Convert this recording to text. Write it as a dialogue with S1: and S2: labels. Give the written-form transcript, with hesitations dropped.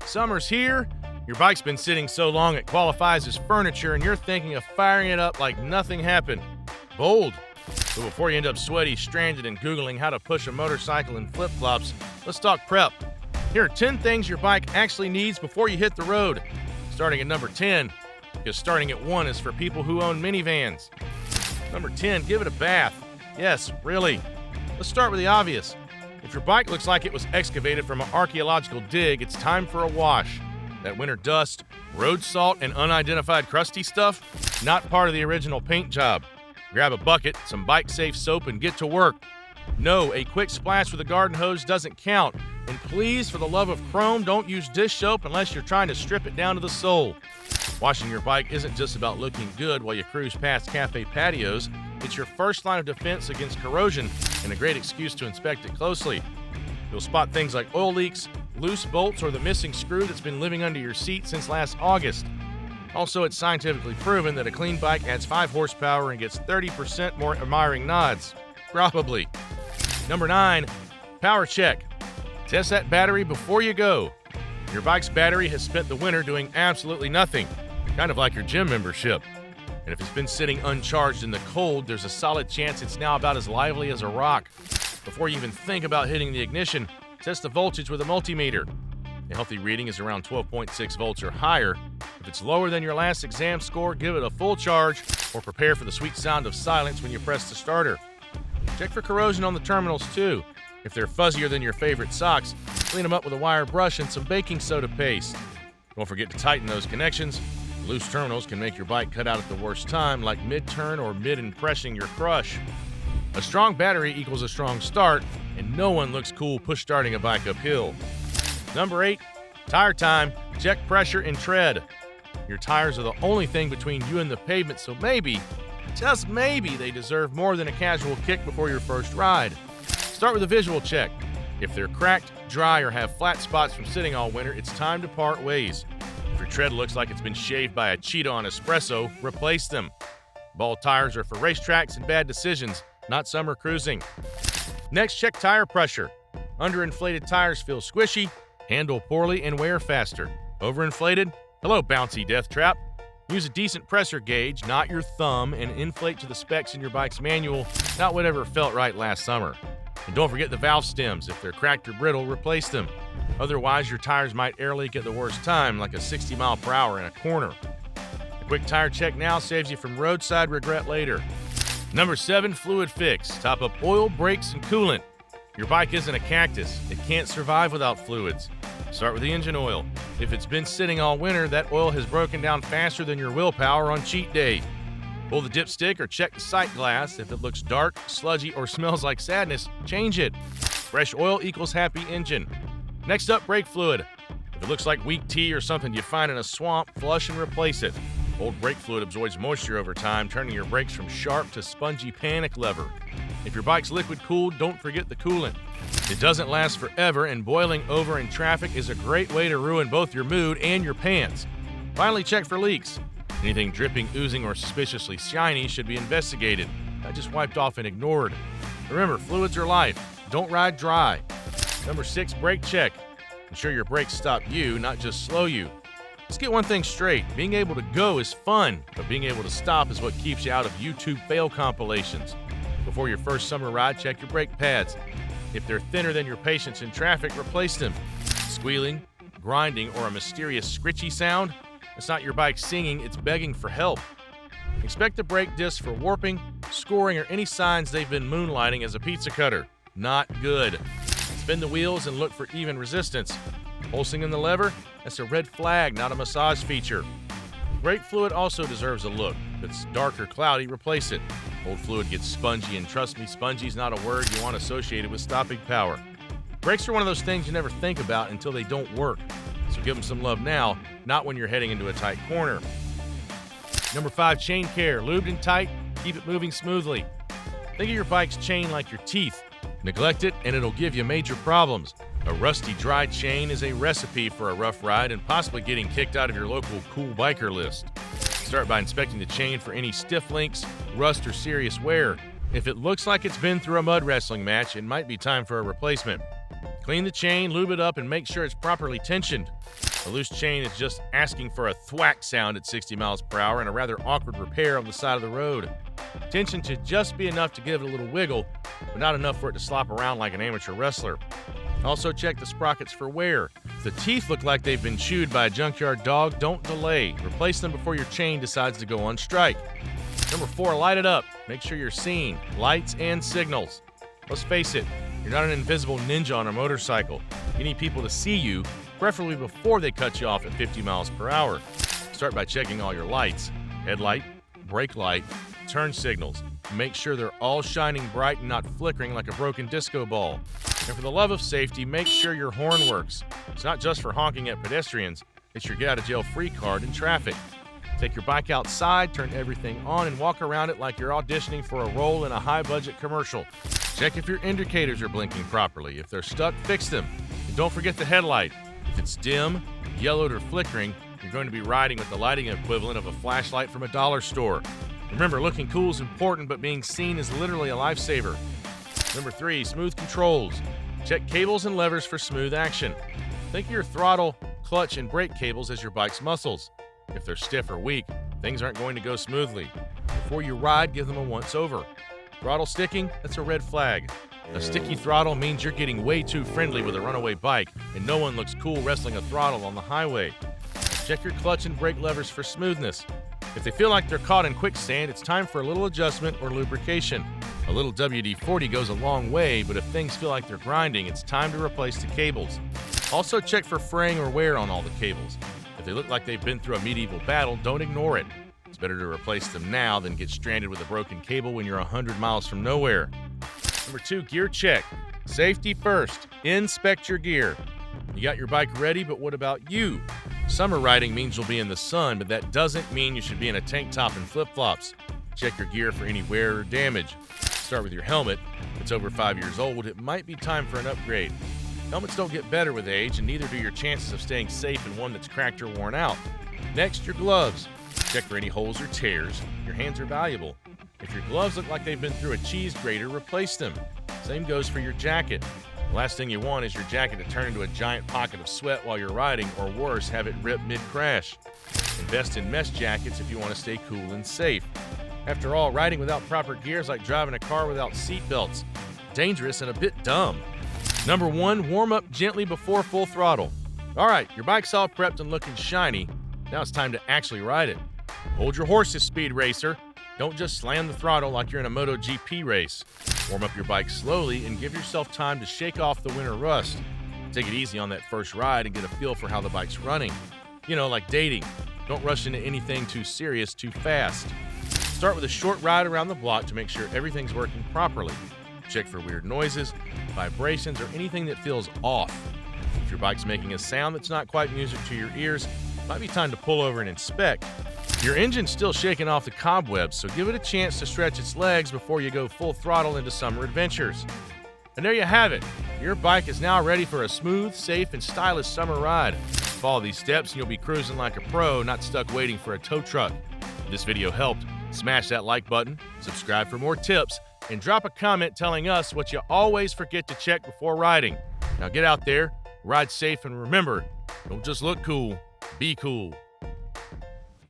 S1: Summer's here. Your bike's been sitting so long it qualifies as furniture, and you're thinking of firing it up like nothing happened. Bold. But before you end up sweaty, stranded, and Googling how to push a motorcycle in flip-flops, let's talk prep. Here are 10 things your bike actually needs before you hit the road. Starting at number 10, because starting at 1 is for people who own minivans. Number 10, give it a bath. Yes, really. Let's start with the obvious. If your bike looks like it was excavated from an archaeological dig, it's time for a wash. That winter dust, road salt, and unidentified crusty stuff, not part of the original paint job. Grab a bucket, some bike-safe soap, and get to work. No, a quick splash with a garden hose doesn't count. And please, for the love of chrome, don't use dish soap unless you're trying to strip it down to the sole. Washing your bike isn't just about looking good while you cruise past cafe patios. It's your first line of defense against corrosion and a great excuse to inspect it closely. You'll spot things like oil leaks, loose bolts, or the missing screw that's been living under your seat since last August. Also, it's scientifically proven that a clean bike adds 5 horsepower and gets 30% more admiring nods. Probably. Number 9, power check. Test that battery before you go. Your bike's battery has spent the winter doing absolutely nothing, kind of like your gym membership. And if it's been sitting uncharged in the cold, there's a solid chance it's now about as lively as a rock. Before you even think about hitting the ignition, test the voltage with a multimeter. A healthy reading is around 12.6 volts or higher. If it's lower than your last exam score, give it a full charge or prepare for the sweet sound of silence when you press the starter. Check for corrosion on the terminals too. If they're fuzzier than your favorite socks, clean them up with a wire brush and some baking soda paste. Don't forget to tighten those connections. Loose terminals can make your bike cut out at the worst time, like mid-turn or mid-impressing your crush. A strong battery equals a strong start, and no one looks cool push-starting a bike uphill. Number 8, tire time. Check pressure and tread. Your tires are the only thing between you and the pavement, so maybe, just maybe, they deserve more than a casual kick before your first ride. Start with a visual check. If they're cracked, dry, or have flat spots from sitting all winter, it's time to part ways. If your tread looks like it's been shaved by a cheetah on espresso, replace them. Bald tires are for racetracks and bad decisions, not summer cruising. Next, check tire pressure. Underinflated tires feel squishy, handle poorly, and wear faster. Overinflated? Hello, bouncy death trap. Use a decent pressure gauge, not your thumb, and inflate to the specs in your bike's manual, not whatever felt right last summer. And don't forget the valve stems. If they're cracked or brittle, replace them. Otherwise, your tires might air leak at the worst time, like a 60 mile per hour in a corner. A quick tire check now saves you from roadside regret later. Number 7, fluid fix. Top up oil, brakes, and coolant. Your bike isn't a cactus. It can't survive without fluids. Start with the engine oil. If it's been sitting all winter, that oil has broken down faster than your willpower on cheat day. Pull the dipstick or check the sight glass. If it looks dark, sludgy, or smells like sadness, change it. Fresh oil equals happy engine. Next up, brake fluid. If it looks like weak tea or something you find in a swamp, flush and replace it. Old brake fluid absorbs moisture over time, turning your brakes from sharp to spongy panic lever. If your bike's liquid cooled, don't forget the coolant. It doesn't last forever, and boiling over in traffic is a great way to ruin both your mood and your pants. Finally, check for leaks. Anything dripping, oozing, or suspiciously shiny should be investigated, not just wiped off and ignored. Remember, fluids are life. Don't ride dry. Number 6, brake check. Ensure your brakes stop you, not just slow you. Let's get one thing straight. Being able to go is fun, but being able to stop is what keeps you out of YouTube fail compilations. Before your first summer ride, check your brake pads. If they're thinner than your patience in traffic, replace them. Squealing, grinding, or a mysterious scritchy sound? It's not your bike singing, it's begging for help. Expect the brake discs for warping, scoring, or any signs they've been moonlighting as a pizza cutter. Not good. Spin the wheels and look for even resistance. Pulsing in the lever? That's a red flag, not a massage feature. Brake fluid also deserves a look. If it's dark or cloudy, replace it. Old fluid gets spongy, and trust me, spongy's not a word you want associated with stopping power. Brakes are one of those things you never think about until they don't work. So give them some love now, not when you're heading into a tight corner. Number 5, chain care. Lubed and tight, keep it moving smoothly. Think of your bike's chain like your teeth. Neglect it and it'll give you major problems. A rusty, dry chain is a recipe for a rough ride and possibly getting kicked out of your local cool biker list. Start by inspecting the chain for any stiff links, rust, or serious wear. If it looks like it's been through a mud wrestling match, it might be time for a replacement. Clean the chain, lube it up, and make sure it's properly tensioned. A loose chain is just asking for a thwack sound at 60 miles per hour and a rather awkward repair on the side of the road. Tension should just be enough to give it a little wiggle, but not enough for it to slop around like an amateur wrestler. Also check the sprockets for wear. If the teeth look like they've been chewed by a junkyard dog, don't delay. Replace them before your chain decides to go on strike. Number 4, light it up. Make sure you're seen. Lights and signals. Let's face it, you're not an invisible ninja on a motorcycle. You need people to see you, preferably before they cut you off at 50 miles per hour. Start by checking all your lights. Headlight, brake light, turn signals. Make sure they're all shining bright and not flickering like a broken disco ball. And for the love of safety, make sure your horn works. It's not just for honking at pedestrians, it's your get-out-of-jail-free card in traffic. Take your bike outside, turn everything on, and walk around it like you're auditioning for a role in a high-budget commercial. Check if your indicators are blinking properly. If they're stuck, fix them. And don't forget the headlight. If it's dim, yellowed, or flickering, you're going to be riding with the lighting equivalent of a flashlight from a dollar store. Remember, looking cool is important, but being seen is literally a lifesaver. Number 3, smooth controls. Check cables and levers for smooth action. Think of your throttle, clutch, and brake cables as your bike's muscles. If they're stiff or weak, things aren't going to go smoothly. Before you ride, give them a once-over. Throttle sticking, that's a red flag. A sticky throttle means you're getting way too friendly with a runaway bike, and no one looks cool wrestling a throttle on the highway. Check your clutch and brake levers for smoothness. If they feel like they're caught in quicksand, it's time for a little adjustment or lubrication. A little WD-40 goes a long way, but if things feel like they're grinding, it's time to replace the cables. Also check for fraying or wear on all the cables. If they look like they've been through a medieval battle, don't ignore it. It's better to replace them now than get stranded with a broken cable when you're 100 miles from nowhere. Number 2, gear check. Safety first. Inspect your gear. You got your bike ready, but what about you? Summer riding means you'll be in the sun, but that doesn't mean you should be in a tank top and flip-flops. Check your gear for any wear or damage. Start with your helmet. If it's over 5 years old, it might be time for an upgrade. Helmets don't get better with age, and neither do your chances of staying safe in one that's cracked or worn out. Next, your gloves. Check for any holes or tears. Your hands are valuable. If your gloves look like they've been through a cheese grater, replace them. Same goes for your jacket. The last thing you want is your jacket to turn into a giant pocket of sweat while you're riding, or worse, have it rip mid-crash. Invest in mesh jackets if you want to stay cool and safe. After all, riding without proper gear is like driving a car without seat belts. Dangerous and a bit dumb. Number 1, warm up gently before full throttle. All right, your bike's all prepped and looking shiny. Now it's time to actually ride it. Hold your horses, speed racer. Don't just slam the throttle like you're in a MotoGP race. Warm up your bike slowly and give yourself time to shake off the winter rust. Take it easy on that first ride and get a feel for how the bike's running. You know, like dating. Don't rush into anything too serious too fast. Start with a short ride around the block to make sure everything's working properly. Check for weird noises, vibrations, or anything that feels off. If your bike's making a sound that's not quite music to your ears, it might be time to pull over and inspect. Your engine's still shaking off the cobwebs, so give it a chance to stretch its legs before you go full throttle into summer adventures. And there you have it. Your bike is now ready for a smooth, safe, and stylish summer ride. Follow these steps and you'll be cruising like a pro, not stuck waiting for a tow truck. If this video helped, smash that like button, subscribe for more tips, and drop a comment telling us what you always forget to check before riding. Now get out there, ride safe, and remember, don't just look cool, be cool.